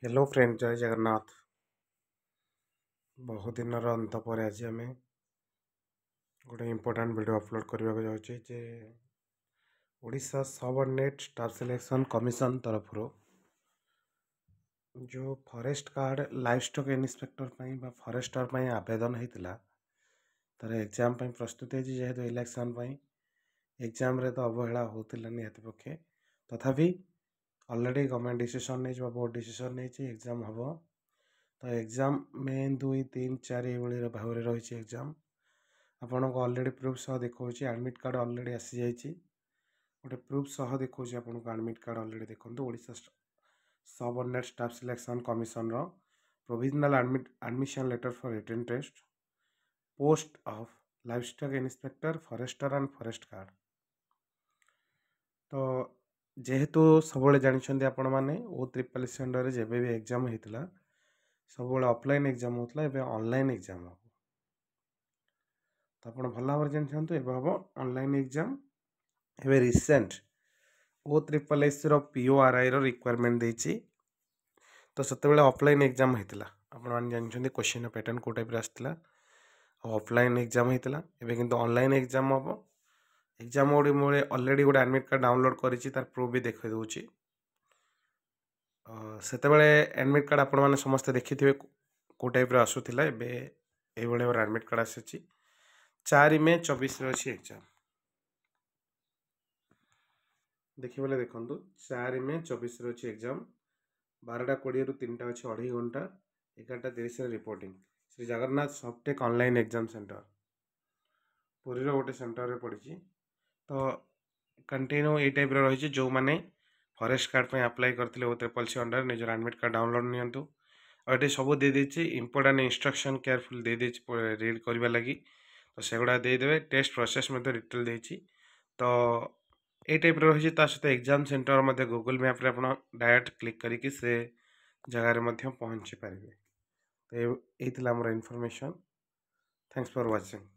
Hello friend, जय जगन्नाथ। बहुत दिन अंत पर आज आम गोटे इम्पोर्टाट वीडियो अपलोड करने जाऊँ जे Odisha subordinate staff selection commission तरफ जो forest guard livestock inspector forester आवेदन होता तार एग्जाम प्रस्तुति जेहेतु इलेक्शन एग्जाम रे तो अवहेला होता निहत पक्षे तथापि ऑलरेडी गवर्नमेंट डिसीजन नहीं बोर्ड डिसीजन नहीं एग्जाम हम तो एग्जाम मे 2, 3, 4 ये भाव में रही एग्जाम आपन को ऑलरेडी प्रूफ सह देखा एडमिट कार्ड ऑलरेडी आसी जाइए गोटे प्रूफ सह देखा आपको एडमिट कार्ड ऑलरेडी देखो Odisha subordinate staff selection commission रो provisional admission letter for written test post of livestock inspector forester and forest guard. तो जेहेतु सब जानते आपण मैंने O3 अंडर जब भी एग्जाम होता सब ऑफलाइन एग्जाम होता है ऑनलाइन एग्जाम हम तो आप भल भाव जानते हैं हम ऑनलाइन एग्जाम एवं रिसेंट O3 PORI रिक्वायरमेंट देती तो से ऑफलाइन एग्जाम होता आपने जानते क्वेश्चन पैटर्न को टाइप आसाला ऑफलाइन एग्जाम होता एवं ऑनलाइन एग्जाम हम एग्जाम मोड़े ऑलरेडी गोटे एडमिट कार्ड डाउनलोड करी तार प्रूफ भी देखा दूसरी से एडमिट कार्ड आपण मैंने समस्ते देखिथे को टाइप आसूला एवं एडमिट कार्ड आसी 4 मे 24 अच्छी एग्जाम देखिए देखो 4 मे 24 अच्छी एग्जाम 12:20 ରୁ 3ଟା अच्छे 2.5 घंटा 11:30 reporting Shri Jagannath Softtech online exam centre Puri गोटे सेंटर रे पड़ी तो कंटिन्यू ये टाइप रही जो मैंने फॉरेस्ट गार्ड अप्लाई करते O3 अंडर निजर एडमिट कार्ड डाउनलोड नियंतु और ये सब दे देछि इंपोर्टेंट इंस्ट्रक्शन केयरफुल दे देछि रीड करबा लगी तो सेगुड़ा देदेवे टेस्ट प्रोसेस में डिटेल देछि तो ये टाइप रही सहित एग्जाम सेंटर गूगल मैप रे आप डायरेक्ट क्लिक करके से जगार पहुँची पारे तो ये इनफॉरमेशन थैंक्स फॉर वाचिंग।